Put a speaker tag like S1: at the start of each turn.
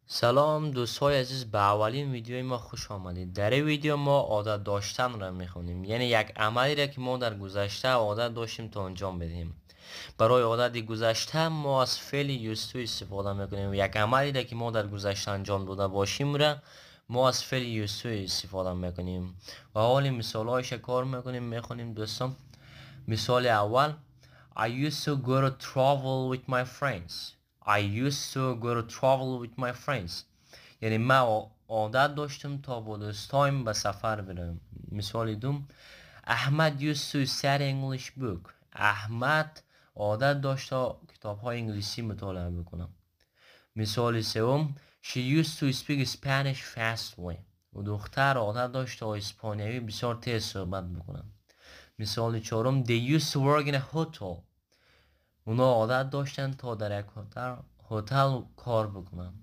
S1: سلام دوستای عزیز، به اولین ویدیوی ما خوش آمدید. در این ویدیو ما عادت داشتن را میخونیم، یعنی یک عملی را که ما در گذشته عادت داشتیم تا انجام بدهیم. برای عادت گذشته ما از فعل used to استفاده میکنیم. یک عملی را که ما در گذشته انجام داده باشیم را ما از فعل used to استفاده میکنیم و حالی مثال هایش کار میکنیم. میخونیم دوستان. مثال اول: I used to go to travel with my friends. I used to go to travel with my friends. یعنی من عادت داشتم تا با دوستایم به سفر برم. مثال دوم: احمد used to study English book. احمد عادت داشت تا کتاب های انگلیسی مطالعه بکنم. مثال سوم: She used to speak Spanish fastly. و دختر عادت داشت تا اسپانیایی بسیار تیز صحبت بکنم. مثال چهارم: They used to work in a hotel. اونا عادت داشتن تا در یک هتل کار بکنن.